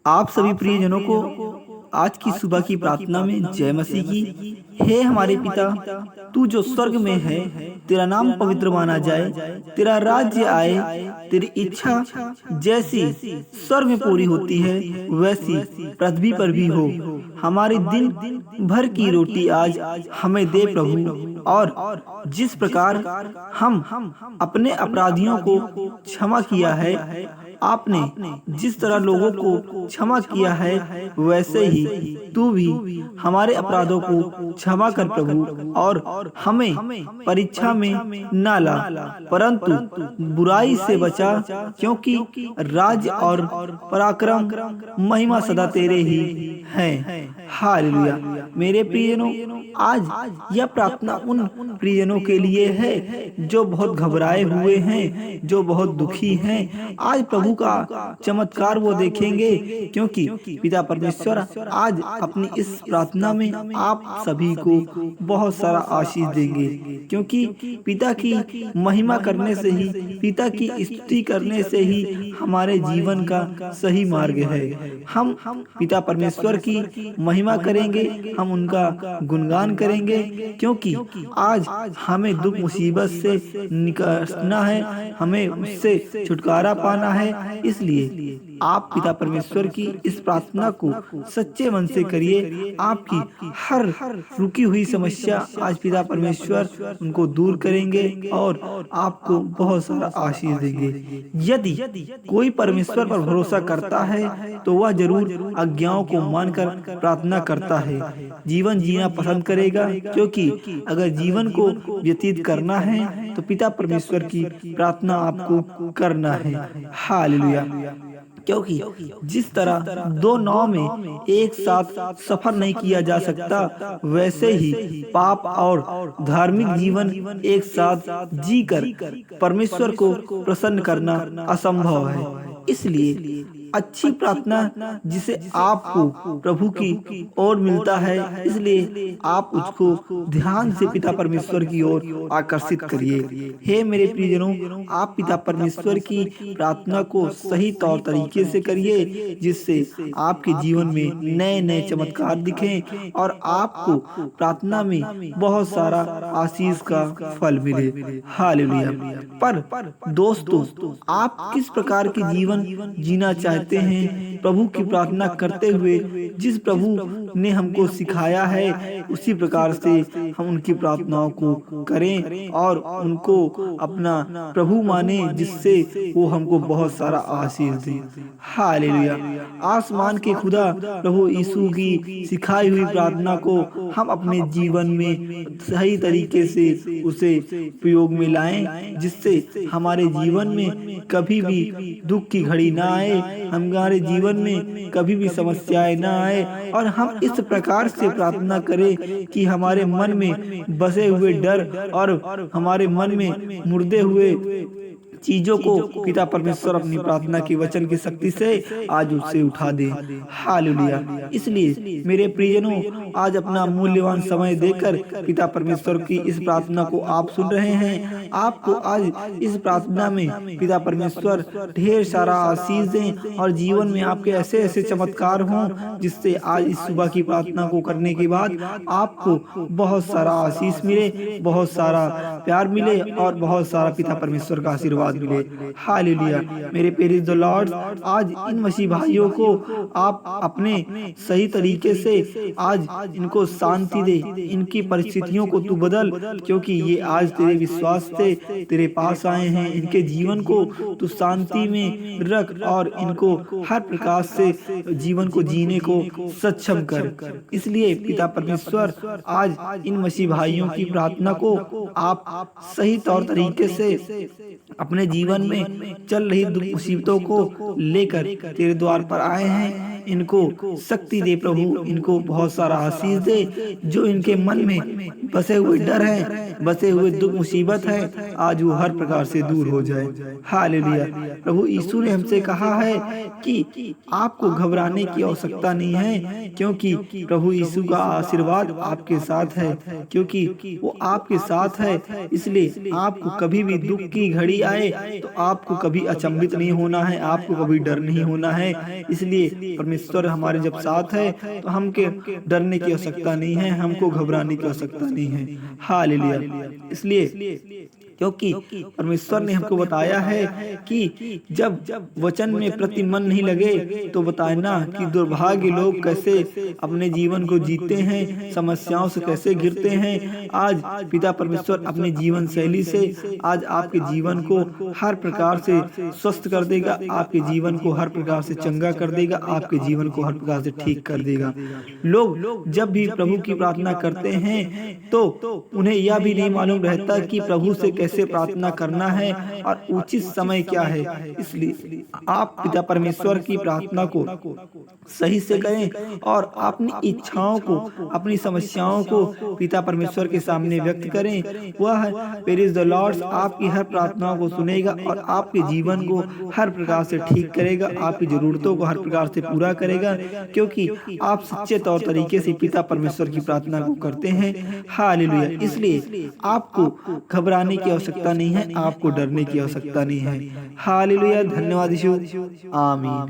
आप सभी प्रियजनों को आज की सुबह की प्रार्थना में जय मसीह की। हे हमारे पिता, तू जो स्वर्ग में है, तेरा नाम पवित्र माना जाए, तेरा राज्य आए, तेरी इच्छा जैसी स्वर्ग में पूरी होती है वैसी पृथ्वी पर भी हो। हमारे दिन भर की रोटी आज हमें दे प्रभु, और जिस प्रकार हम अपने अपराधियों को क्षमा किया है, आपने जिस तरह लोगों को क्षमा किया है वैसे ही तू भी हमारे अपराधों को क्षमा कर प्रभु, और हमें परीक्षा में ना ला, परंतु बुराई से बचा, क्योंकि राज्य और पराक्रम महिमा सदा तेरे ही हैं। हालेलुया। मेरे प्रियजनों, आज यह प्रार्थना उन प्रियजनों के लिए है जो बहुत घबराए हुए हैं, जो बहुत दुखी हैं। आज प्रभु का चमत्कार वो देखेंगे, क्योंकि पिता परमेश्वर आज अपनी इस प्रार्थना में आप सभी को बहुत सारा आशीष देंगे, क्योंकि पिता की महिमा करने से ही, पिता की स्तुति करने से ही हमारे जीवन का सही मार्ग है। हम पिता परमेश्वर की महिमा करेंगे, हम उनका गुणगान करेंगे, क्योंकि आज हमें दुख मुसीबत से निकलना है, हमें उससे छुटकारा पाना है। इसलिए आप पिता परमेश्वर की इस प्रार्थना को सच्चे मन से करिए। आपकी हर रुकी हुई समस्या आज पिता परमेश्वर उनको दूर करेंगे और आपको बहुत सारा आशीष देंगे। यदि कोई परमेश्वर पर भरोसा करता है तो वह जरूर आज्ञाओं को मानकर प्रार्थना करता है, जीवन जीना पसंद करेगा, क्योंकि अगर जीवन को व्यतीत करना है तो पिता परमेश्वर की प्रार्थना आपको करना है। हालेलुया। क्योंकि जिस तरह दो नाव में एक साथ सफर नहीं किया जा सकता, वैसे ही पाप और धार्मिक जीवन एक साथ जीकर परमेश्वर को प्रसन्न करना असंभव है। इसलिए अच्छी प्रार्थना जिसे आपको प्रभु की ओर मिलता है, इसलिए आप उसको ध्यान से पिता परमेश्वर की ओर आकर्षित करिए। हे मेरे प्रियजनों, आप पिता परमेश्वर की प्रार्थना को सही तौर तरीके से करिए, जिससे आपके जीवन में नए नए चमत्कार दिखें और आपको प्रार्थना में बहुत सारा आशीष का फल मिले। हालेलुया। पर दोस्तों, आप किस प्रकार के जीवन जीना चाहते हैं? प्रभु की प्रार्थना करते हुए जिस प्रभु ने हमको सिखाया है, उसी प्रकार से हम उनकी प्रार्थनाओं को करें और उनको अपना प्रभु माने, जिससे वो हमको बहुत सारा आशीष दे। हालेलुया। आसमान के खुदा प्रभु यीशु की सिखाई हुई प्रार्थना को हम अपने जीवन में सही तरीके से उसे प्रयोग में लाएं, जिससे हमारे जीवन में कभी भी दुख की घड़ी ना आए, हमारे जीवन में कभी भी समस्याएं ना आए, और हम इस प्रकार से प्रार्थना करें कि हमारे मन में बसे हुए डर और हमारे मन में मुर्दे हुए चीजों को पिता परमेश्वर अपनी प्रार्थना की वचन की शक्ति से आज उससे उठा दे। हालेलुया। इसलिए मेरे प्रियजनों, आज अपना मूल्यवान समय देकर पिता परमेश्वर की इस प्रार्थना को आप सुन रहे हैं। आपको आज इस प्रार्थना में पिता परमेश्वर ढेर सारा आशीष दें और जीवन में आपके ऐसे ऐसे चमत्कार हों, जिससे आज इस सुबह की प्रार्थना को करने के बाद आपको बहुत सारा आशीष मिले, बहुत सारा प्यार मिले और बहुत सारा पिता परमेश्वर का आशीर्वाद मिले। हालेलुया। मेरे प्रेज द लॉर्ड, आज इन मसीह भाइयों को आप अपने सही तरीके से आज इनको शांति दे, इनकी परिस्थितियों को तू बदल, क्योंकि ये आज तेरे विश्वास से तेरे पास आए हैं। इनके जीवन को तू शांति में रख और इनको हर प्रकार से जीवन को जीने को सक्षम कर। इसलिए पिता परमेश्वर आज इन मसीह भाइयों की प्रार्थना को आप सही तौर तरीके से अपने जीवन में चल रही दुख मुसीबतों को लेकर तेरे द्वार पर आए हैं। इनको शक्ति दे प्रभु, इनको बहुत सारा आशीष दे। जो इनके मन में बसे हुए डर है, बसे हुए दुख मुसीबत है, आज वो हर प्रकार से दूर हो जाए। हालेलुया। प्रभु यीशु ने हमसे कहा है कि आपको घबराने की आवश्यकता नहीं है, क्योंकि प्रभु यीशु का आशीर्वाद आपके साथ है, क्योंकि वो आपके साथ है। इसलिए आपको कभी भी दुख की घड़ी आए तो आपको कभी अचंभित नहीं होना है, आपको कभी डर नहीं होना है। इसलिए परमेश्वर हमारे जब साथ है तो हमके डरने की आवश्यकता नहीं है, हमको घबराने की आवश्यकता नहीं है। हालेलुया। इसलिए क्योंकि परमेश्वर ने हमको बताया है कि जब वचन में प्रति मन नहीं लगे तो बताना कि दुर्भाग्य लोग कैसे अपने जीवन को जीते हैं, समस्याओं से कैसे घिरते हैं। आज पिता परमेश्वर अपने जीवन शैली से आज आपके जीवन को हर प्रकार से स्वस्थ कर देगा, आपके जीवन को हर प्रकार से चंगा कर देगा, आपके जीवन को हर प्रकार से ठीक कर देगा। लोग जब भी प्रभु की प्रार्थना करते हैं तो उन्हें यह भी नहीं मालूम रहता कि प्रभु से कैसे प्रार्थना करना है और उचित समय क्या है। इसलिए आप पिता परमेश्वर की प्रार्थना को सही से करें और अपनी इच्छाओं को, अपनी समस्याओं को पिता परमेश्वर के सामने व्यक्त करें। वह प्रेज़ द लॉर्ड आपकी हर प्रार्थनाओं को सुनेगा और आपके जीवन को हर प्रकार से ठीक करेगा, आपकी जरूरतों को हर प्रकार से पूरा करेगा, क्योंकि आप सच्चे तौर तरीके से पिता परमेश्वर की प्रार्थना को करते हैं। हालेलुया। इसलिए आपको घबराने की आवश्यकता नहीं है, आपको डरने की आवश्यकता नहीं है। हालेलुया। धन्यवाद यीशु। आमीन।